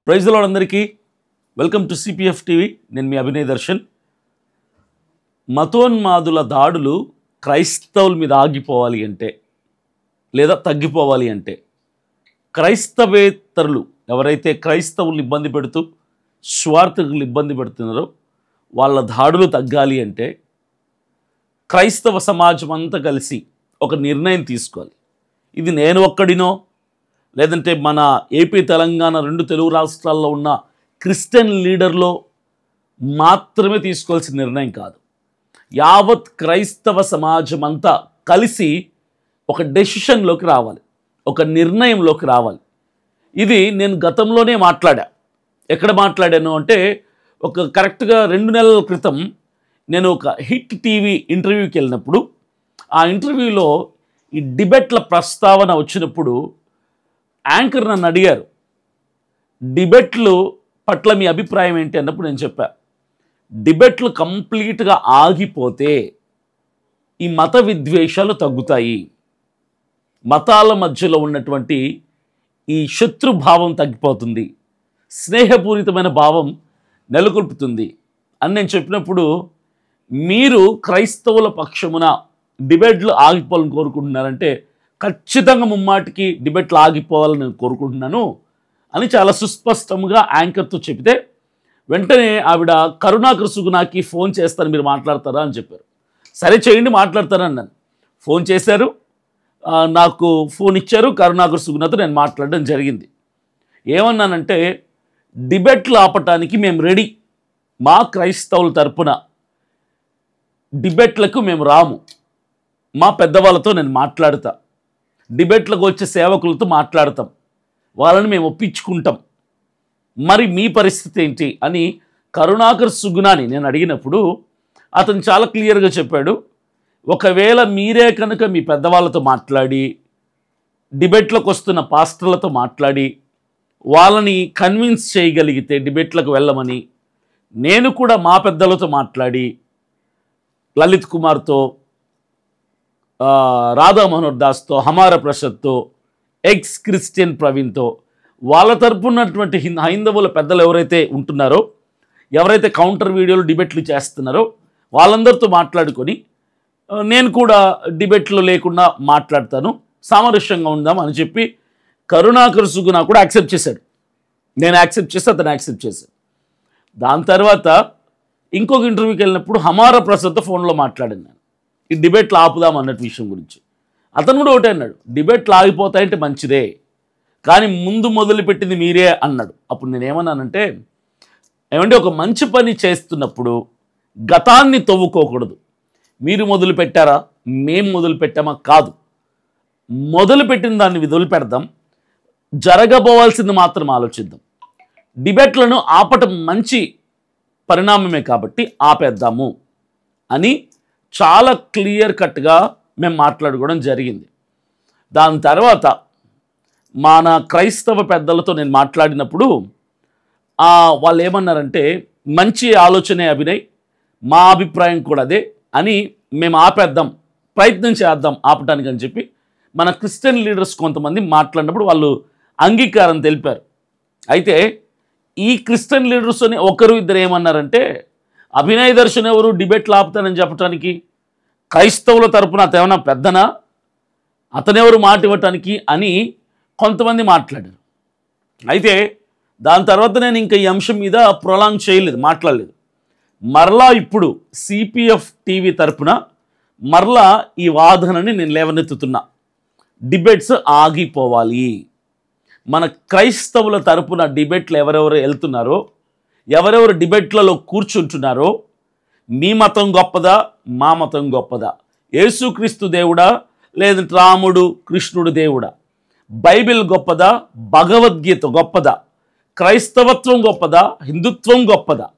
Praise the lord అందరికీ welcome to CPF TV. నేను మీ అభినయ్ దర్శన్. మతోన్మాదుల దాడులు క్రైస్తవుల మీద ఆగిపోవాలి అంటే లేదా తగ్గిపోవాలి అంటే క్రైస్తవేతరులు ఎవరైతే క్రైస్తవులు ఇబ్బంది పెడుతూ స్వార్థకులు ఇబ్బంది పెడుతున్నారో వాళ్ళ దాడులు తగ్గాలి అంటే క్రైస్తవ సమాజం అంతా కలిసి ఒక నిర్ణయం తీసుకోవాలి. ఇది నేను ఒక్కడినో లేదంటే మన ఏపీ తెలంగాణ రెండు తెలుగు రాష్ట్రాల్లో ఉన్న క్రిస్టియన్ లీడర్లో మాత్రమే తీసుకోవాల్సిన నిర్ణయం కాదు. యావత్ క్రైస్తవ సమాజం అంతా కలిసి ఒక డెసిషన్లోకి రావాలి, ఒక నిర్ణయంలోకి రావాలి. ఇది నేను గతంలోనే మాట్లాడా. ఎక్కడ మాట్లాడాను అంటే ఒక కరెక్ట్గా 2 నెలల క్రితం నేను ఒక హిట్ టీవీ ఇంటర్వ్యూకి వెళ్ళినప్పుడు ఆ ఇంటర్వ్యూలో ఈ డిబేట్ల ప్రస్తావన వచ్చినప్పుడు యాంకర్ నన్ను అడిగారు, డిబేట్లు పట్ల మీ అభిప్రాయం ఏంటి అన్నప్పుడు నేను చెప్పా, డిబేట్లు కంప్లీట్గా ఆగిపోతే ఈ మత విద్వేషాలు తగ్గుతాయి, మతాల మధ్యలో ఉన్నటువంటి ఈ శత్రుభావం తగ్గిపోతుంది, స్నేహపూరితమైన భావం నెలకొల్పుతుంది అని నేను చెప్పినప్పుడు, మీరు క్రైస్తవుల పక్షమున డిబేట్లు ఆగిపోవాలని కోరుకుంటున్నారంటే ఖచ్చితంగా ముమ్మాటికి డిబేట్లు ఆగిపోవాలని కోరుకుంటున్నాను అని చాలా సుస్పష్టంగా యాంకర్తో చెప్తే వెంటనే ఆవిడ కరుణాకర్ సుగుణాకి ఫోన్ చేస్తాను, మీరు మాట్లాడతారా అని చెప్పారు. సరే చేయండి, మాట్లాడతాను అన్నాను. ఫోన్ చేశారు, నాకు ఫోన్ ఇచ్చారు. కరుణాకర్ సుగుణాతో నేను మాట్లాడడం జరిగింది. ఏమన్నానంటే డిబేట్లు ఆపటానికి మేము రెడీ, మా క్రైస్తవుల తరపున డిబేట్లకు మేము రాము, మా పెద్దవాళ్ళతో నేను మాట్లాడతా, డిబేట్లకు వచ్చే సేవకులతో మాట్లాడతాం, వాళ్ళని మేము ఒప్పించుకుంటాం, మరి మీ పరిస్థితి ఏంటి అని కరుణాకర్ సుగుణాని నేను అడిగినప్పుడు అతను చాలా క్లియర్గా చెప్పాడు, ఒకవేళ మీరే కనుక మీ పెద్దవాళ్ళతో మాట్లాడి డిబేట్లకు వస్తున్న పాస్టర్లతో మాట్లాడి వాళ్ళని కన్విన్స్ చేయగలిగితే డిబేట్లకు వెళ్ళమని, నేను కూడా మా పెద్దలతో మాట్లాడి లలిత్ కుమార్తో, రాధా మనోహర్ దాస్తో, హమార ప్రసాద్తో, ఎక్స్ క్రిస్టియన్ ప్రవీణ్తో, వాళ్ళ తరపునటువంటి హైందవుల పెద్దలు ఎవరైతే ఉంటున్నారో, ఎవరైతే కౌంటర్ వీడియోలు డిబేట్లు చేస్తున్నారో వాళ్ళందరితో మాట్లాడుకొని నేను కూడా డిబేట్లో లేకుండా మాట్లాడతాను, సామరస్యంగా ఉందాం అని చెప్పి కరుణాకర్ సుగుణా కూడా యాక్సెప్ట్ చేశాడు. నేను యాక్సెప్ట్ చేస్తే అతను యాక్సెప్ట్ చేశాడు. దాని తర్వాత ఇంకొక ఇంటర్వ్యూకి వెళ్ళినప్పుడు హమార ప్రసాద్తో ఫోన్లో మాట్లాడాను నేను, ఈ డిబేట్లు ఆపుదాం అన్నట్టు విషయం గురించి. అతను కూడా ఒకటే అన్నాడు, డిబేట్లు ఆగిపోతాయంటే మంచిదే, కానీ ముందు మొదలుపెట్టింది మీరే అన్నాడు. అప్పుడు నేనేమన్నానంటే, ఏమంటే ఒక మంచి పని చేస్తున్నప్పుడు గతాన్ని తవ్వుకోకూడదు. మీరు మొదలు పెట్టారా, మేము మొదలు పెట్టామా కాదు, మొదలుపెట్టిన దాన్ని వదిలిపెడదాం, జరగబోవాల్సింది మాత్రం ఆలోచిద్దాం. డిబేట్లను ఆపటం మంచి పరిణామమే కాబట్టి ఆపేద్దాము అని చాలా క్లియర్ కట్గా మేము మాట్లాడుకోవడం జరిగింది. దాని తర్వాత మన క్రైస్తవ పెద్దలతో నేను మాట్లాడినప్పుడు వాళ్ళు ఏమన్నారంటే, మంచి ఆలోచనే అభినయ్, మా అభిప్రాయం కూడా అదే అని, మేము ఆపేద్దాం, ప్రయత్నం చేద్దాం ఆపటానికి అని చెప్పి మన క్రిస్టియన్ లీడర్స్ కొంతమంది మాట్లాడినప్పుడు వాళ్ళు అంగీకారం తెలిపారు. అయితే ఈ క్రిస్టియన్ లీడర్స్ అని ఒకరు ఇద్దరు ఏమన్నారంటే, అభినయ్ దర్శన్ ఎవరు డిబేట్లు ఆపుతానని చెప్పడానికి, క్రైస్తవుల తరపున అతనేమన్నా పెద్దనా, అతనెవరు మాట ఇవ్వటానికి అని కొంతమంది మాట్లాడారు. అయితే దాని తర్వాత నేను ఇంకా ఈ అంశం మీద ప్రొలాంగ్ చేయలేదు, మాట్లాడలేదు. మరలా ఇప్పుడు సిపిఎఫ్ టీవీ తరపున మరలా ఈ వాదనని నేను లేవనెత్తుతున్నా, డిబేట్స్ ఆగిపోవాలి. మన క్రైస్తవుల తరపున డిబేట్లు ఎవరెవరు వెళ్తున్నారో, ఎవరెవరు డిబేట్లలో కూర్చుంటున్నారో, మీ మతం గొప్పదా, మా మతం గొప్పదా, యేసుక్రీస్తు దేవుడా లేదంటే రాముడు కృష్ణుడు దేవుడా, బైబిల్ గొప్పదా, భగవద్గీత గొప్పదా, క్రైస్తవత్వం గొప్పదా, హిందుత్వం గొప్పదా,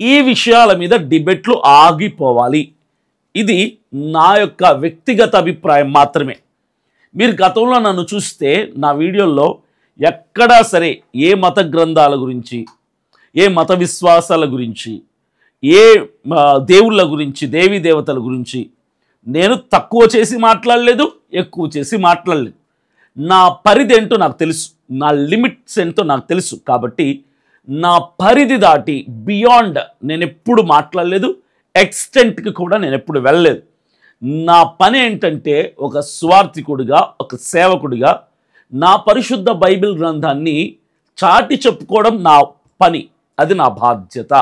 ఈ విషయాల మీద డిబేట్లు ఆగిపోవాలి. ఇది నా యొక్క వ్యక్తిగత అభిప్రాయం మాత్రమే. మీరు గతంలో నన్ను చూస్తే నా వీడియోల్లో ఎక్కడా సరే ఏ మత గ్రంథాల గురించి, ఏ మత విశ్వాసాల గురించి, ఏ దేవుళ్ళ గురించి, దేవీ దేవతల గురించి నేను తక్కువ చేసి మాట్లాడలేదు, ఎక్కువ చేసి మాట్లాడలేదు. నా పరిధి ఏంటో నాకు తెలుసు, నా లిమిట్స్ ఏంటో నాకు తెలుసు. కాబట్టి నా పరిధి దాటి బియాండ్ నేను ఎప్పుడు మాట్లాడలేదు, ఎక్స్టెంట్కి కూడా నేను ఎప్పుడు వెళ్ళలేదు. నా పని ఏంటంటే ఒక సువార్థికుడిగా, ఒక సేవకుడిగా నా పరిశుద్ధ బైబిల్ గ్రంథాన్ని చాటి చెప్పుకోవడం నా పని, అది నా బాధ్యత.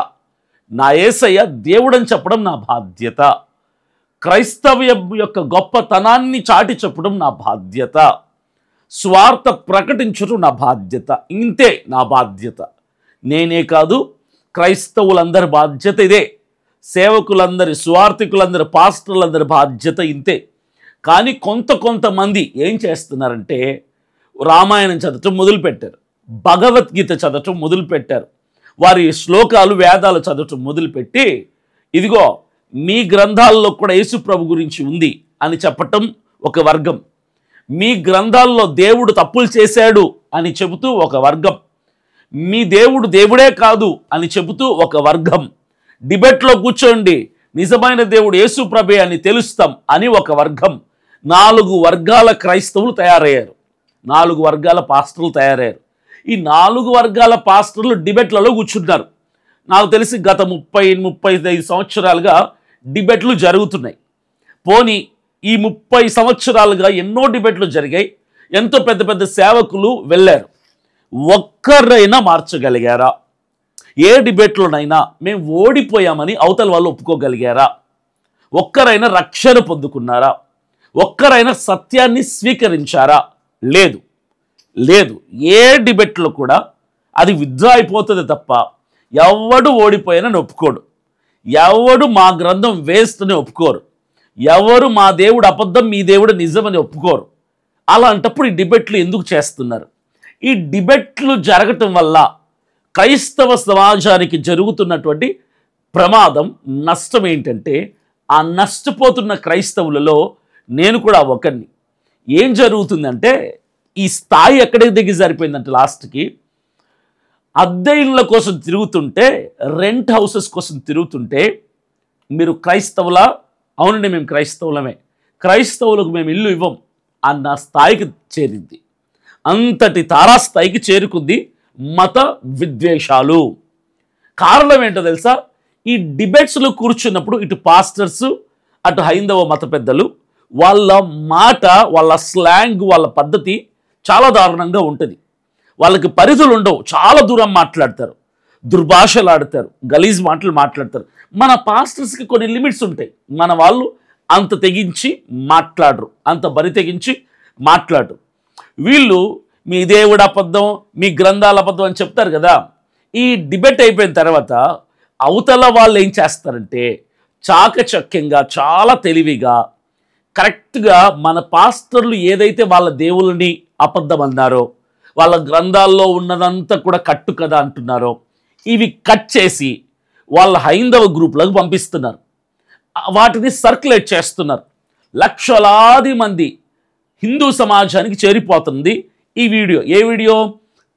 నా యేసయ్య దేవుడని చెప్పడం నా బాధ్యత. క్రైస్తవ్యం యొక్క గొప్పతనాన్ని చాటి చెప్పడం నా బాధ్యత. స్వార్థ ప్రకటించడం నా బాధ్యత. ఇంతే నా బాధ్యత. నేనే కాదు, క్రైస్తవులందరి బాధ్యత ఇదే. సేవకులందరి, స్వార్థికులందరి, పాస్టర్లందరి బాధ్యత ఇంతే. కానీ కొంతమంది ఏం చేస్తున్నారంటే రామాయణం చదవటం మొదలుపెట్టారు, భగవద్గీత చదవటం మొదలుపెట్టారు, వారి శ్లోకాలు, వేదాలు చదవటం మొదలుపెట్టి ఇదిగో మీ గ్రంథాల్లో కూడా యేసుప్రభు గురించి ఉంది అని చెప్పటం ఒక వర్గం, మీ గ్రంథాల్లో దేవుడు తప్పులు చేశాడు అని చెబుతూ ఒక వర్గం, మీ దేవుడు దేవుడే కాదు అని చెబుతూ ఒక వర్గం, డిబేట్లో కూర్చోండి నిజమైన దేవుడు యేసుప్రభే అని తెలుస్తాం అని ఒక వర్గం. 4 వర్గాల క్రైస్తవులు తయారయ్యారు, 4 వర్గాల పాస్టర్లు తయారయ్యారు. ఈ 4 వర్గాల పాస్టర్లు డిబేట్లలో కూర్చున్నారు. నాకు తెలిసి గత 30-35 సంవత్సరాలుగా డిబేట్లు జరుగుతున్నాయి. పోనీ ఈ 30 సంవత్సరాలుగా ఎన్నో డిబేట్లు జరిగాయి, ఎంతో పెద్ద పెద్ద సేవకులు వెళ్ళారు. ఒక్కరైనా మార్చగలిగారా? ఏ డిబేట్లోనైనా మేము ఓడిపోయామని అవతల వాళ్ళు ఒప్పుకోగలిగారా? ఒక్కరైనా రక్షణ పొందుకున్నారా? ఒక్కరైనా సత్యాన్ని స్వీకరించారా? లేదు. ఏ డిబేట్లో కూడా అది విత్డ్రా అయిపోతుంది తప్ప ఎవడు ఓడిపోయినని ఒప్పుకోడు, ఎవడు మా గ్రంథం వేస్ట్ అని ఒప్పుకోరు, ఎవరు మా దేవుడు అబద్ధం మీ దేవుడు నిజమని ఒప్పుకోరు. అలాంటప్పుడు ఈ డిబేట్లు ఎందుకు చేస్తున్నారు? ఈ డిబేట్లు జరగటం వల్ల క్రైస్తవ సమాజానికి జరుగుతున్నటువంటి ప్రమాదం, నష్టం ఏంటంటే ఆ నష్టపోతున్న క్రైస్తవులలో నేను కూడా ఒకరిని. ఏం జరుగుతుందంటే ఈ స్థాయి ఎక్కడికి దిగి సరిపోయిందంటే లాస్ట్కి అద్దె ఇళ్ళ కోసం తిరుగుతుంటే, రెంట్ హౌసెస్ కోసం తిరుగుతుంటే మీరు క్రైస్తవులా? అవునండి మేము క్రైస్తవులమే, క్రైస్తవులకు మేము ఇల్లు ఇవ్వం అన్న స్థాయికి చేరింది. అంతటి తారాస్థాయికి చేరుకుంది మత విద్వేషాలు. కారణం ఏంటో తెలుసా? ఈ డిబేట్స్లో కూర్చున్నప్పుడు ఇటు పాస్టర్స్, అటు హైందవ మత పెద్దలు, వాళ్ళ మాట, వాళ్ళ స్లాంగ్, వాళ్ళ పద్ధతి చాలా దారుణంగా ఉంటుంది. వాళ్ళకి పరిధులు ఉండవు, చాలా దూరం మాట్లాడతారు, దుర్భాషలు ఆడతారు, గలీజ్ మాటలు మాట్లాడతారు. మన పాస్టర్స్కి కొన్ని లిమిట్స్ ఉంటాయి, మన వాళ్ళు అంత తెగించి మాట్లాడరు, అంత బరి తెగించి మాట్లాడరు. వీళ్ళు మీ దేవుడు అబద్ధం, మీ గ్రంథాల అబద్ధం అని చెప్తారు కదా. ఈ డిబేట్ అయిపోయిన తర్వాత అవతల వాళ్ళు ఏం చేస్తారంటే చాకచక్యంగా, చాలా తెలివిగా, కరెక్ట్గా మన పాస్టర్లు ఏదైతే వాళ్ళ దేవుళ్ళని అబద్ధం అన్నారో, వాళ్ళ గ్రంథాల్లో ఉన్నదంతా కూడా కట్టు కదా అంటున్నారో, ఇవి కట్ చేసి వాళ్ళ హైందవ గ్రూప్లకు పంపిస్తున్నారు, వాటిని సర్క్యులేట్ చేస్తున్నారు. లక్షలాది మంది హిందూ సమాజానికి చేరిపోతుంది ఈ వీడియో. ఏ వీడియో?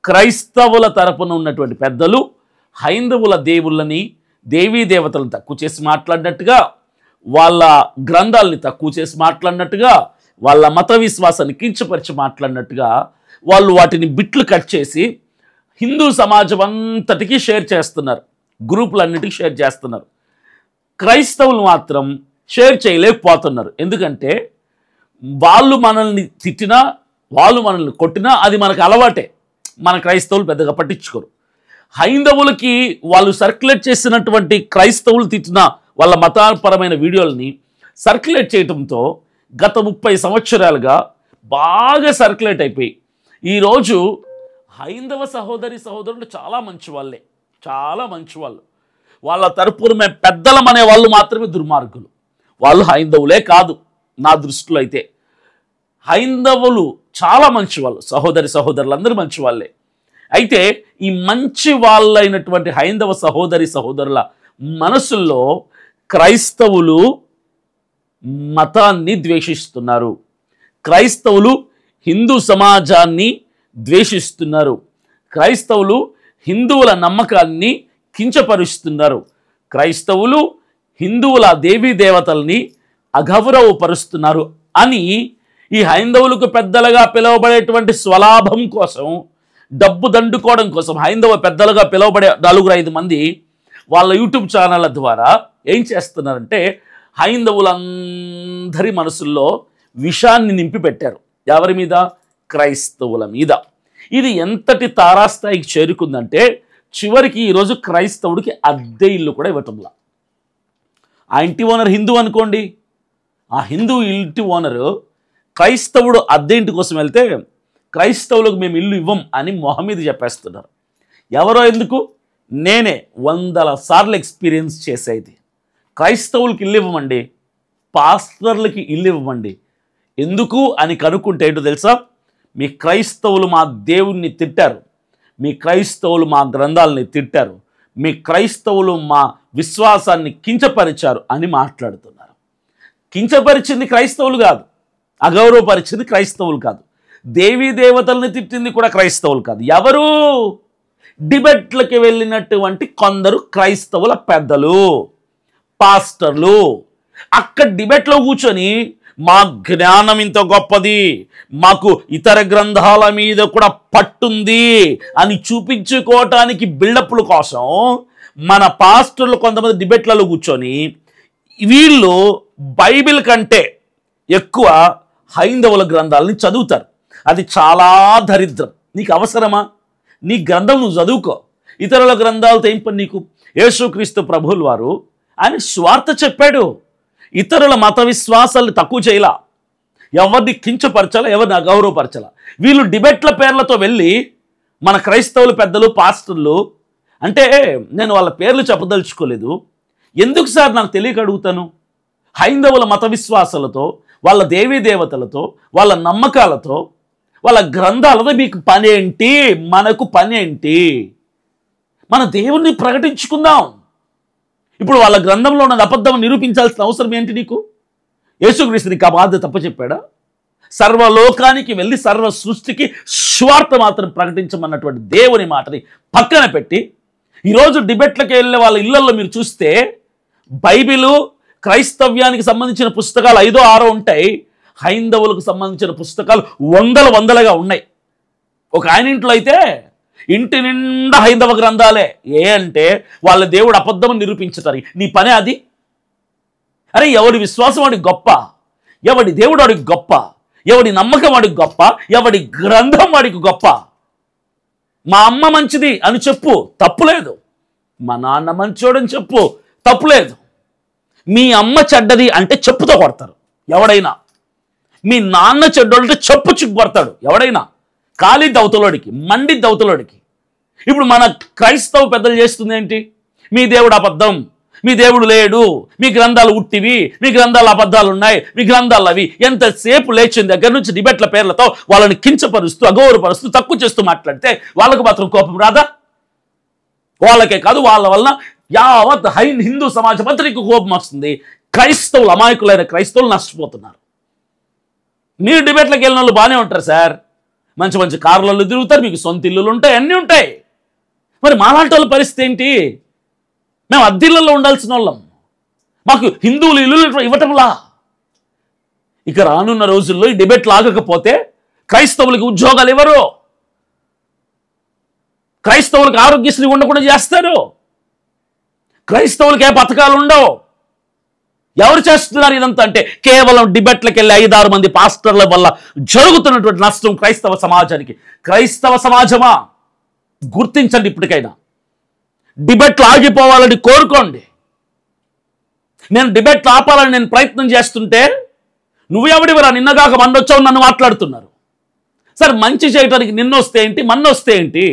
క్రైస్తవుల తరపున ఉన్నటువంటి పెద్దలు హైందవుల దేవుళ్ళని, దేవీ దేవతలను తక్కువ చేసి మాట్లాడినట్టుగా, వాళ్ళ గ్రంథాలని తక్కువ చేసి మాట్లాడినట్టుగా, వాళ్ళ మత విశ్వాసాన్ని కించపరిచి మాట్లాడినట్టుగా వాళ్ళు వాటిని బిట్లు కట్ చేసి హిందూ సమాజం అంతటికీ షేర్ చేస్తున్నారు, గ్రూపులన్నిటికీ షేర్ చేస్తున్నారు. క్రైస్తవులు మాత్రం షేర్ చేయలేకపోతున్నారు. ఎందుకంటే వాళ్ళు మనల్ని తిట్టినా, వాళ్ళు మనల్ని కొట్టినా అది మనకు అలవాటే, మన క్రైస్తవులు పెద్దగా పట్టించుకోరు. హైందవులకి వాళ్ళు సర్క్యులేట్ చేసినటువంటి క్రైస్తవులు తిట్టిన వాళ్ళ మతపరమైన వీడియోలని సర్క్యులేట్ చేయడంతో గత 30 సంవత్సరాలుగా బాగా సర్క్యులేట్ అయిపోయి ఈరోజు హైందవ సహోదరులు చాలా మంచి వాళ్ళే, చాలా మంచి వాళ్ళు. వాళ్ళ తరపున మేము పెద్దలం అనే వాళ్ళు మాత్రమే దుర్మార్గులు. వాళ్ళు హైందవులే కాదు నా దృష్టిలో. అయితే హైందవులు చాలా మంచి వాళ్ళు, సహోదరులందరూ మంచి వాళ్ళే. అయితే ఈ మంచి వాళ్ళైనటువంటి హైందవ సహోదరుల మనసుల్లో క్రైస్తవులు మతాన్ని ద్వేషిస్తున్నారు, క్రైస్తవులు హిందూ సమాజాన్ని ద్వేషిస్తున్నారు, క్రైస్తవులు హిందువుల నమ్మకాన్ని కించపరుస్తున్నారు, క్రైస్తవులు హిందువుల దేవీ దేవతల్ని అగౌరవపరుస్తున్నారు అని ఈ హైందవులకు పెద్దలుగా పిలువబడేటువంటి స్వలాభం కోసం, డబ్బు దండుకోవడం కోసం హైందవ పెద్దలుగా పిలువబడే 4-5 మంది వాళ్ళ యూట్యూబ్ ఛానళ్ళ ద్వారా ఏం చేస్తున్నారంటే హైందవులందరి మనసుల్లో విషాన్ని నింపి పెట్టారు. ఎవరి మీద? క్రైస్తవుల మీద. ఇది ఎంతటి తారాస్థాయికి చేరుకుందంటే చివరికి ఈరోజు క్రైస్తవుడికి అద్దె ఇల్లు కూడా ఇవ్వటంలా. ఆ ఇంటి ఓనర్ హిందూ అనుకోండి, ఆ హిందూ ఇంటి ఓనరు క్రైస్తవుడు అద్దె ఇంటి కోసం వెళ్తే క్రైస్తవులకు మేము ఇల్లు ఇవ్వం అని మొహం మీద చెప్పేస్తున్నారు. ఎవరో ఎందుకు? నేనే 100 సార్లు ఎక్స్పీరియన్స్ చేసేది. క్రైస్తవులకి ఇల్లు ఇవ్వమండి, పాస్టర్లకి ఇల్లు ఇవ్వమండి. ఎందుకు అని కనుక్కుంటే ఏంటో తెలుసా? మీ క్రైస్తవులు మా దేవుణ్ణి తిట్టారు, మీ క్రైస్తవులు మా గ్రంథాలని తిట్టారు, మీ క్రైస్తవులు మా విశ్వాసాన్ని కించపరిచారు అని మాట్లాడుతున్నారు. కించపరిచింది క్రైస్తవులు కాదు, అగౌరవపరిచింది క్రైస్తవులు కాదు, దేవీ దేవతల్ని తిట్టింది కూడా క్రైస్తవులు కాదు. ఎవరు? డిబేట్లకి వెళ్ళినటువంటి కొందరు క్రైస్తవుల పెద్దలు, పాస్టర్లు. అక్కడ డిబేట్లో కూర్చొని మా జ్ఞానం ఇంత గొప్పది, మాకు ఇతర గ్రంథాల మీద కూడా పట్టుంది అని చూపించుకోవటానికి బిల్డప్ల కోసం మన పాస్టర్లు కొంతమంది డిబేట్లలో కూర్చొని వీళ్ళు బైబిల్ కంటే ఎక్కువ హైందవుల గ్రంథాలని చదువుతారు. అది చాలా దరిద్రం. నీకు అవసరమా? నీ గ్రంథం నువ్వు చదువుకో, ఇతరుల గ్రంథాలతో ఏం పని నీకు? యేసుక్రీస్తు ప్రభువుల వారు ఆయన స్వార్థ చెప్పాడు, ఇతరుల మత విశ్వాసాలను తక్కువ చేయలా, ఎవరిని కించపరచాలా, ఎవరిని అగౌరవపరచాలా. వీళ్ళు డిబేట్ల పేర్లతో వెళ్ళి మన క్రైస్తవుల పెద్దలు, పాస్టర్లు అంటే నేను వాళ్ళ పేర్లు చెప్పదలుచుకోలేదు. ఎందుకు సార్ నాకు తెలియక అడుగుతాను. హైందవుల మత విశ్వాసాలతో, వాళ్ళ దేవీ దేవతలతో, వాళ్ళ నమ్మకాలతో, వాళ్ళ గ్రంథాలతో మీకు పనేంటి? మనకు పనేంటి? మన దేవుణ్ణి ప్రకటించుకుందాం. ఇప్పుడు వాళ్ళ గ్రంథంలో ఉన్నది అబద్ధం నిరూపించాల్సిన అవసరం ఏంటి నీకు? యేసుక్రీస్తు నీకు ఆ బాధ్యత తప్పచెప్పాడా? సర్వలోకానికి వెళ్ళి సర్వ సృష్టికి స్వార్థ మాత్రం ప్రకటించమన్నటువంటి దేవుని మాటని పక్కన పెట్టి ఈరోజు డిబేట్లకు వెళ్ళే వాళ్ళ ఇళ్లలో మీరు చూస్తే బైబిలు, క్రైస్తవ్యానికి సంబంధించిన పుస్తకాలు 5-6 ఉంటాయి, హైందవులకు సంబంధించిన పుస్తకాలు వందలుగా ఉన్నాయి. ఒక ఆయన ఇంట్లో అయితే ఇంటి నిండా హైందవ గ్రంథాలే. ఏ అంటే వాళ్ళ దేవుడు అబద్ధం నిరూపించుతారు. నీ పనే అది? అరే ఎవడి విశ్వాసం వాడికి గొప్ప, ఎవడి దేవుడు వాడికి గొప్ప, ఎవడి నమ్మకం వాడికి గొప్ప, ఎవడి గ్రంథం వాడికి గొప్ప. మా అమ్మ మంచిది అని చెప్పు, తప్పులేదు. మా నాన్న మంచోడని చెప్పు, తప్పులేదు. మీ అమ్మ చెడ్డది అంటే చెప్పుతో కొడతారు ఎవడైనా. మీ నాన్న చెడ్డోళ్ళంటే చెప్పు చిక్కుపడతాడు ఎవడైనా. ఖాళీ దవతలోడికి, మండి దవతలోడికి. ఇప్పుడు మన క్రైస్తవ పెద్దలు చేస్తుంది ఏంటి? మీ దేవుడు అబద్ధం, మీ దేవుడు లేడు, మీ గ్రంథాలు ఉట్టివి, మీ గ్రంథాలు అబద్ధాలు ఉన్నాయి, మీ గ్రంథాలు అవి. ఎంతసేపు లేచిన దగ్గర నుంచి డిబేట్ల పేర్లతో వాళ్ళని కించపరుస్తూ, అగౌరవపరుస్తూ, తక్కువ చేస్తూ మాట్లాడితే వాళ్ళకు మాత్రం కోపం రాదా? వాళ్ళకే కాదు, వాళ్ళ వలన యావత్ హిందూ సమాజం అంతరికి కోపం వస్తుంది. క్రైస్తవులు, అమాయకులైన క్రైస్తవులు నష్టపోతున్నారు. మీరు డిబేట్లకు వెళ్ళిన వాళ్ళు బాగానే ఉంటారు సార్, మంచి మంచి కార్లలో తిరుగుతారు, మీకు సొంత ఇల్లులు ఉంటాయి, అన్నీ ఉంటాయి. మరి మాలాంటి వాళ్ళ పరిస్థితి ఏంటి? మేము అద్దిళ్ళల్లో ఉండాల్సిన వాళ్ళం, మాకు హిందువులు ఇల్లు ఇవ్వటంలా. ఇక రానున్న రోజుల్లో ఈ డిబేట్లు ఆగకపోతే క్రైస్తవులకి ఉద్యోగాలు ఇవ్వరు, క్రైస్తవులకు ఆరోగ్యశ్రీ ఉండకుండా చేస్తారు, క్రైస్తవులకి ఏ పథకాలు ఉండవు. ఎవరు చేస్తున్నారు ఇదంతా అంటే కేవలం డిబేట్లకు వెళ్ళి 5-6 మంది పాస్టర్ల వల్ల జరుగుతున్నటువంటి నష్టం క్రైస్తవ సమాజానికి. క్రైస్తవ సమాజమా, గుర్తించండి. ఇప్పటికైనా డిబేట్లు ఆగిపోవాలని కోరుకోండి. నేను డిబేట్లు ఆపాలని నేను ప్రయత్నం చేస్తుంటే నువ్వు ఎవడివరా, నిన్నగాక మొన్నొచ్చావు నన్ను మాట్లాడుతున్నారు. సరే మంచి చేయడానికి నిన్నొస్తే ఏంటి, మన్నొస్తే ఏంటి?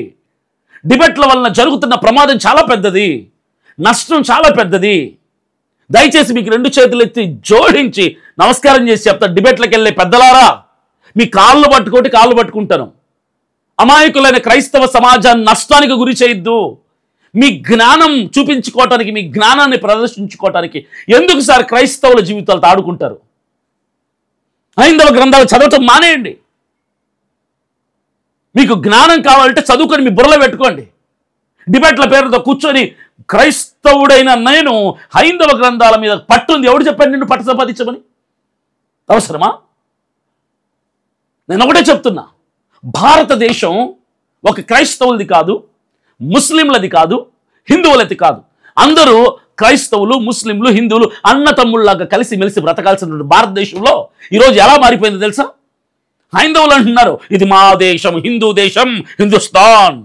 డిబేట్ల వలన జరుగుతున్న ప్రమాదం చాలా పెద్దది, నష్టం చాలా పెద్దది. దయచేసి మీకు 2 చేతులు ఎత్తి జోడించి నమస్కారం చేసి చెప్తా, డిబేట్లకు వెళ్ళే పెద్దలారా, మీ కాళ్ళు పట్టుకుంటాను. అమాయకులైన క్రైస్తవ సమాజాన్ని నష్టానికి గురి చేయొద్దు. మీ జ్ఞానం చూపించుకోవటానికి, మీ జ్ఞానాన్ని ప్రదర్శించుకోవటానికి ఎందుకు సార్ క్రైస్తవుల జీవితాలతో ఆడుకుంటారు? హైందవ గ్రంథాలు చదవటం మానేయండి. మీకు జ్ఞానం కావాలంటే చదువుకొని మీ బుర్రలో పెట్టుకోండి. డిబేట్ల పేరుతో కూర్చొని క్రైస్తవుడైన నేను హైందవ గ్రంథాల మీద పట్టుంది ఎవడు చెప్పాను నిన్ను పట్టు సంపాదించమని? అవసరమా? నేను ఒకటే చెప్తున్నా, భారతదేశం ఒక క్రైస్తవులది కాదు, ముస్లింలది కాదు, హిందువులది కాదు. అందరూ క్రైస్తవులు, ముస్లింలు, హిందువులు అన్నతమ్ముళ్ళలాగా కలిసి మెలిసి బ్రతకాల్సిన భారతదేశంలో ఈరోజు ఎలా మారిపోయిందో తెలుసా? హైందవులు అంటున్నారు ఇది మా దేశం, హిందూ దేశం, హిందుస్థాన్.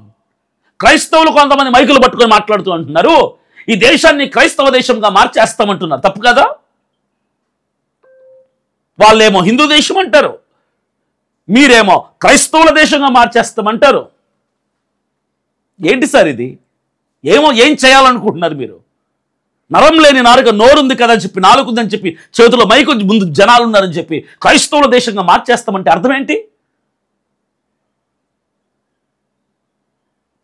క్రైస్తవులు కొంతమంది మైకులు పట్టుకొని మాట్లాడుతూ అంటున్నారు ఈ దేశాన్ని క్రైస్తవ దేశంగా మార్చేస్తామంటున్నారు. తప్పు కదా? వాళ్ళేమో హిందూ దేశం అంటారు, మీరేమో క్రైస్తవుల దేశంగా మార్చేస్తామంటారు. ఏంటి సార్ ఇది? ఏం చేయాలనుకుంటున్నారు మీరు? నరం లేని నాలుక నోరుంది కదా అని చెప్పి, నాలుగుందని చెప్పి, చేతిలో మైకు ముందు జనాలు ఉన్నారని చెప్పి క్రైస్తవుల దేశంగా మార్చేస్తామంటే అర్థం ఏంటి?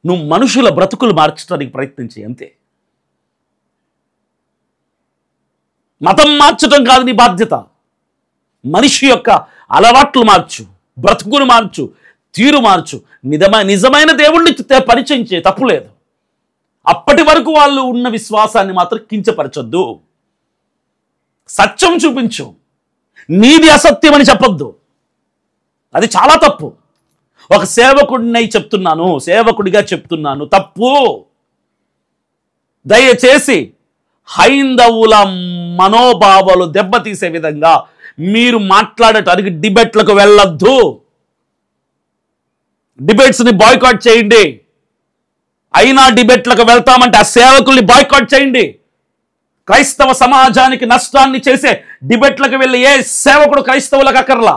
నువ్వు మనుషుల బ్రతుకులు మార్చడానికి ప్రయత్నించే అంతే. మతం మార్చడం కాదు నీ బాధ్యత. మనిషి యొక్క అలవాట్లు మార్చు, బ్రతుకును మార్చు, తీరు మార్చు. నిజమైన దేవుణ్ణి పరిచయం చేయ, తప్పులేదు. అప్పటి వరకు వాళ్ళు ఉన్న విశ్వాసాన్ని మాత్రం కించపరచొద్దు. సత్యం చూపించు, నీది అసత్యం అని చెప్పొద్దు. అది చాలా తప్పు. ఒక సేవకుడిగా చెప్తున్నాను, తప్పు. దయచేసి హైందవుల మనోభావాలు దెబ్బతీసే విధంగా మీరు మాట్లాడటానికి డిబేట్లకు వెళ్ళొద్దు. డిబేట్స్ని బాయ్కాట్ చేయండి. అయినా డిబేట్లకు వెళ్తామంటే ఆ సేవకుల్ని బాయ్కాట్ చేయండి. క్రైస్తవ సమాజానికి నష్టాన్ని చేసే డిబేట్లకు వెళ్ళి ఏ సేవకుడు క్రైస్తవులకు అక్కర్లా.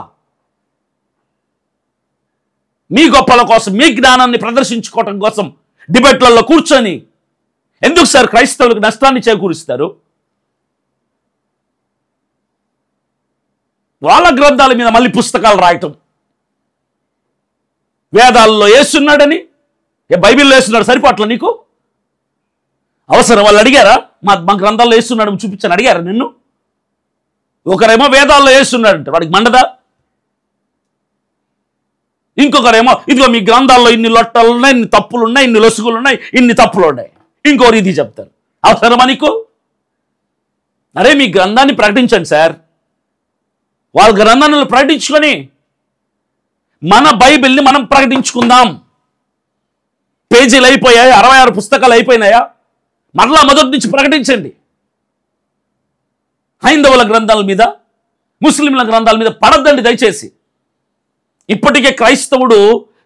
మీ గొప్పల కోసం, మీ జ్ఞానాన్ని ప్రదర్శించుకోవటం కోసం డిబేట్లలో కూర్చొని ఎందుకు సార్ క్రైస్తవులకు నష్టాన్ని చేకూరుస్తారు? వాళ్ళ గ్రంథాల మీద మళ్ళీ పుస్తకాలు రాయటం, వేదాల్లో వేస్తున్నాడని, బైబిల్లో వేస్తున్నాడు సరిపోట్ల నీకు అవసరం? వాళ్ళు అడిగారా మా గ్రంథాల్లో వేస్తున్నాడు చూపించని అడిగారా నిన్ను? ఒకరేమో వేదాల్లో వేస్తున్నాడంటే వాడికి మండదా? ఇంకొకరేమో ఇదిగో మీ గ్రంథాల్లో ఇన్ని లొట్టలు ఉన్నాయి, ఇన్ని తప్పులు ఉన్నాయి, ఇన్ని లొసుగులు ఉన్నాయి, ఇన్ని తప్పులు ఉన్నాయి, ఇంకోరు ఇది చెప్తారు. అవసరమా నీకు? అరే మీ గ్రంథాన్ని ప్రకటించండి సార్. వాళ్ళ గ్రంథాన్ని ప్రకటించుకొని మన బైబిల్ని మనం ప్రకటించుకుందాం. పేజీలు అయిపోయాయి, 66 పుస్తకాలు అయిపోయినాయా? మరలా మొదటి నుంచి ప్రకటించండి. హైందవుల గ్రంథాల మీద, ముస్లింల గ్రంథాల మీద పడద్దండి దయచేసి. ఇప్పటికే క్రైస్తవుడు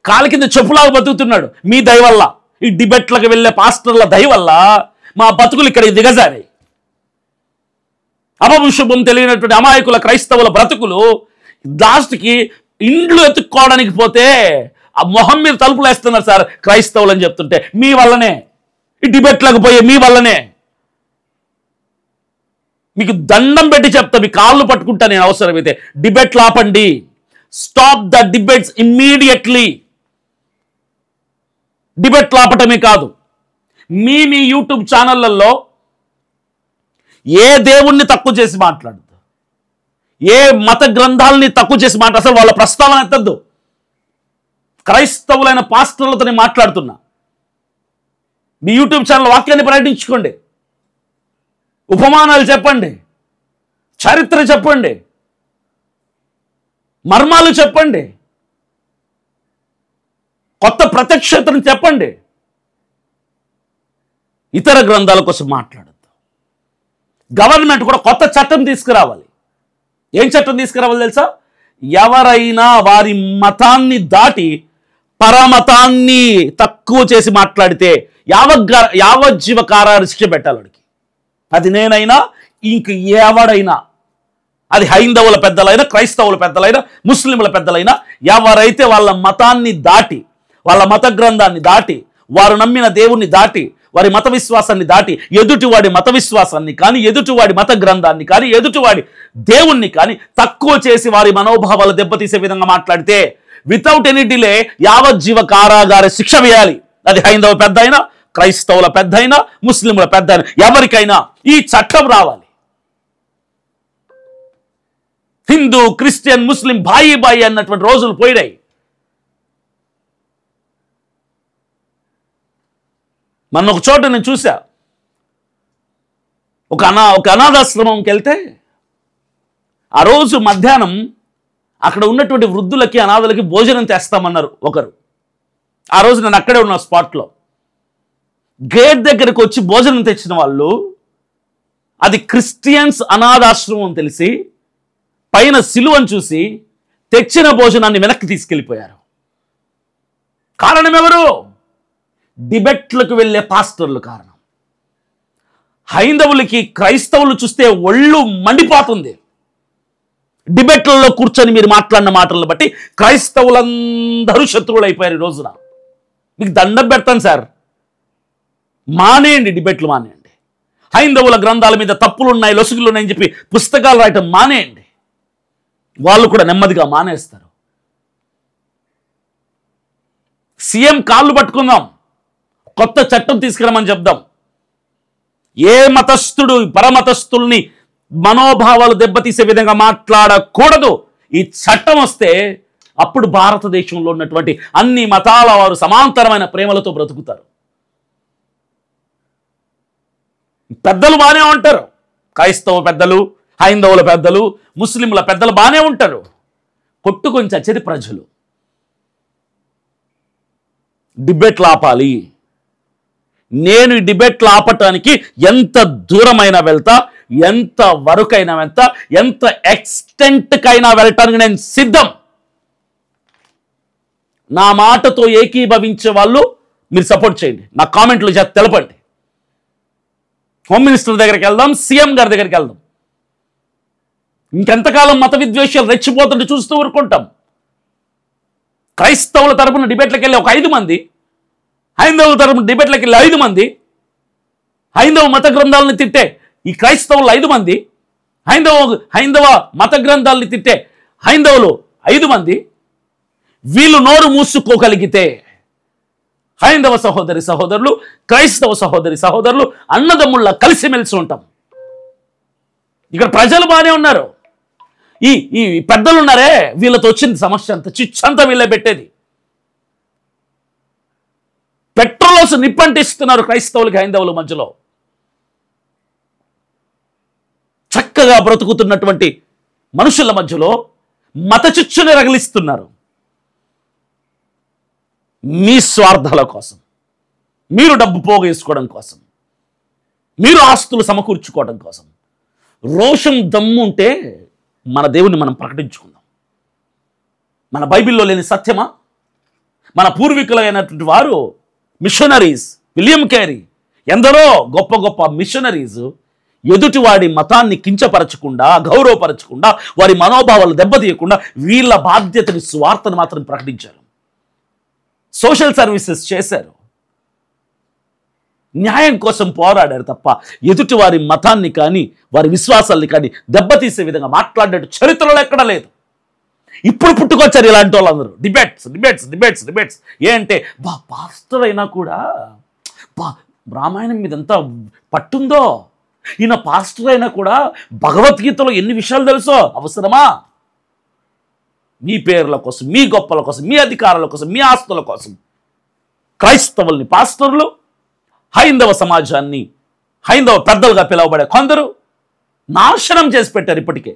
కాలి కింద చెప్పులాగా బతుకుతున్నాడు మీ దయ వల్ల. ఈ డిబేట్లకు వెళ్ళే పాస్టర్ల దయ వల్ల మా బతుకులు ఇక్కడికి దిగజారాయి. అపశుభం తెలియనటువంటి అమాయకుల క్రైస్తవుల బ్రతుకులు లాస్ట్కి ఇండ్లు ఎత్తుక్కోవడానికి పోతే ఆ మొహం మీద తలుపులు వేస్తున్నారు సార్ క్రైస్తవులు అని చెప్తుంటే. మీ వల్లనే. ఈ డిబేట్లకు పోయే మీ వల్లనే. మీకు దండం పెట్టి చెప్తా, మీ కాళ్ళు పట్టుకుంటా నేను అవసరమైతే. డిబేట్లు ఆపండి. Stop the debates immediately. డిబేట్లు ఆపటమే కాదు, మీ యూట్యూబ్ ఛానళ్లలో ఏ దేవుణ్ణి తక్కువ చేసి మాట్లాడద్దు, ఏ మత గ్రంథాలని తక్కువ చేసి మాట్లాడు. అసలు వాళ్ళ ప్రస్తావన ఎత్తద్దు. క్రైస్తవులైన పాస్టర్లతో నేను మాట్లాడుతున్నా. మీ యూట్యూబ్ ఛానల్ వాక్యాన్ని ప్రకటించుకోండి, ఉపమానాలు చెప్పండి, చరిత్ర చెప్పండి, మర్మాలు చెప్పండి, కొత్త ప్రత్యక్షతను చెప్పండి. ఇతర గ్రంథాల కోసం మాట్లాడద్దు. గవర్నమెంట్ కూడా కొత్త చట్టం తీసుకురావాలి. ఏం చట్టం తీసుకురావాలి తెలుసా? ఎవరైనా వారి మతాన్ని దాటి పరమతాన్ని తక్కువ చేసి మాట్లాడితే యావజ్జీవ కారాగార శిక్ష పెట్టాలి వాడికి. అది నేనైనా ఇంక ఎవడైనా, అది హైందవుల పెద్దలైనా, క్రైస్తవుల పెద్దలైనా, ముస్లింల పెద్దలైనా, ఎవరైతే వాళ్ళ మతాన్ని దాటి, వాళ్ళ మత గ్రంథాన్ని దాటి, వారు నమ్మిన దేవుణ్ణి దాటి, వారి మత విశ్వాసాన్ని దాటి ఎదుటివాడి మత విశ్వాసాన్ని కానీ, ఎదుటివాడి మత గ్రంథాన్ని కానీ, ఎదుటివాడి దేవుణ్ణి కానీ తక్కువ చేసి వారి మనోభావాలు దెబ్బతీసే విధంగా మాట్లాడితే వితౌట్ ఎనీ డిలే యావజ్జీవ కారాగార శిక్ష వేయాలి. అది హైందవ పెద్ద అయినా, క్రైస్తవుల పెద్ద అయినా, ముస్లింల పెద్ద అయినా, ఎవరికైనా ఈ చట్టం రావాలి. హిందూ, క్రిస్టియన్, ముస్లిం బాయి అన్నటువంటి రోజులు పోయినాయి. మొన్న ఒక చోట నేను చూసా, ఒక అనాథాశ్రమంకి వెళ్తే ఆ రోజు మధ్యాహ్నం అక్కడ ఉన్నటువంటి వృద్ధులకి అనాథలకి భోజనం తెస్తామన్నారు ఒకరు. ఆ రోజు నేను అక్కడే ఉన్న స్పాట్లో. గేట్ దగ్గరకు వచ్చి భోజనం తెచ్చిన వాళ్ళు అది క్రిస్టియన్స్ అనాథాశ్రమం అని తెలిసి పైన సిలువను చూసి తెచ్చిన భోజనాన్ని వెనక్కి తీసుకెళ్ళిపోయారు. కారణం ఎవరు? డిబెట్లకు వెళ్ళే పాస్టర్లు కారణం. హైందవులకి క్రైస్తవులు చూస్తే ఒళ్ళు మండిపోతుంది. డిబెట్లలో కూర్చొని మీరు మాట్లాడిన మాటలను బట్టి క్రైస్తవులందరూ శత్రువులు అయిపోయారు ఈ రోజున. మీకు దండం పెడతాను సార్, మానేయండి, డిబెట్లు మానేయండి. హైందవుల గ్రంథాల మీద తప్పులు ఉన్నాయి, లొసుగులు ఉన్నాయని చెప్పి పుస్తకాలు రాయటం మానేయండి. వాళ్ళు కూడా నెమ్మదిగా మానేస్తారు. సీఎం కాళ్ళు పట్టుకుందాం, కొత్త చట్టం తీసుకురమని చెప్దాం. ఏ మతస్థుడు పరమతస్థుల్ని మనోభావాలు దెబ్బతీసే విధంగా మాట్లాడకూడదు. ఈ చట్టం వస్తే అప్పుడు భారతదేశంలో ఉన్నటువంటి అన్ని మతాల వారు సమాంతరమైన ప్రేమలతో బ్రతుకుతారు. పెద్దలు బాగానే ఉంటారు, క్రైస్తవ పెద్దలు, హైందవుల పెద్దలు, ముస్లింల పెద్దలు బాగానే ఉంటారు. కొట్టుకొని చచ్చేది ప్రజలు. డిబేట్లు ఆపాలి. నేను ఈ డిబేట్లు ఆపటానికి ఎంత దూరమైనా వెళ్తా, ఎంత వరకైనా వెళ్తా, ఎంత ఎక్స్టెంట్కైనా వెళ్ళటానికి నేను సిద్ధం. నా మాటతో ఏకీభవించే వాళ్ళు మీరు సపోర్ట్ చేయండి, నా కామెంట్లు తెలపండి. హోమ్ మినిస్టర్ దగ్గరికి వెళ్దాం, సీఎం గారి దగ్గరికి వెళ్దాం. ఇంకెంతకాలం మత విద్వేషాలు రెచ్చిపోతుంటే చూస్తూ ఊరుకుంటాం? క్రైస్తవుల తరపున డిబేట్లకు వెళ్ళి ఒక 5 మంది, హైందవుల తరపున డిబేట్లకు వెళ్ళి 5 మంది, హైందవ మత గ్రంథాలను తిట్టే ఈ క్రైస్తవులు 5 మంది, హైందవ మత గ్రంథాలని తిట్టే హైందవులు 5 మంది. వీళ్ళు నోరు మూసుకోగలిగితే హైందవ సహోదరి సహోదరులు, క్రైస్తవ సహోదరి సహోదరులు అన్నదమ్ముళ్ళ కలిసిమెలిసి ఉంటాం. ఇక్కడ ప్రజలు బాగానే ఉన్నారు. ఈ పెద్దలు ఉన్నారే, వీళ్ళతో వచ్చింది సమస్య అంతా, చిచ్చంతా వీళ్ళే పెట్టేది. పెట్రోల్స్ నిప్పంటిస్తున్నారు క్రైస్తవులకి హైందవుల మధ్యలో. చక్కగా బ్రతుకుతున్నటువంటి మనుషుల మధ్యలో మత చిచ్చుని రగిలిస్తున్నారు. మీ స్వార్థాల కోసం, మీరు డబ్బు పోగేసుకోవడం కోసం, మీరు ఆస్తులు సమకూర్చుకోవడం కోసం. రోషం దమ్ము ఉంటే మన దేవుని మనం ప్రకటించుకుందాం. మన బైబిల్లో లేని సత్యమా? మన పూర్వీకులైనటువంటి వారు మిషనరీస్, విలియం క్యారీ, ఎందరో గొప్ప గొప్ప మిషనరీస్ ఎదుటివాడి మతాన్ని కించపరచకుండా, గౌరవపరచకుండా, వారి మనోభావాలు దెబ్బతీయకుండా వీళ్ళ బాధ్యతని, స్వార్థను మాత్రం ప్రకటించారు. సోషల్ సర్వీసెస్ చేశారు, న్యాయం కోసం పోరాడారు తప్ప ఎదుటి వారి మతాన్ని కానీ వారి విశ్వాసాలని కానీ దెబ్బతీసే విధంగా మాట్లాడేట్టు చరిత్రలో ఎక్కడ లేదు. ఇప్పుడు పుట్టుకొచ్చారు ఇలాంటి వాళ్ళందరూ. Debates debates debates debates. ఏంటంటే పాస్టర్ అయినా కూడా రామాయణం మీద ఎంత పట్టుందో, ఈయన పాస్టర్ అయినా కూడా భగవద్గీతలో ఎన్ని విషయాలు తెలుసో. అవసరమా? మీ పేర్ల కోసం, మీ గొప్పల కోసం, మీ అధికారాల కోసం, మీ ఆస్తుల కోసం క్రైస్తవుల్ని పాస్టర్లు, హైందవ సమాజాన్ని హైందవ పెద్దలుగా పిలువబడే కొందరు నాశనం చేసి పెట్టారు ఇప్పటికే.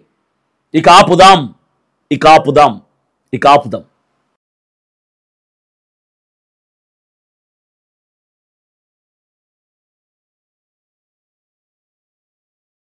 ఇక ఆపుదాం, ఇక ఆపుదాం, ఇక ఆపుదాం.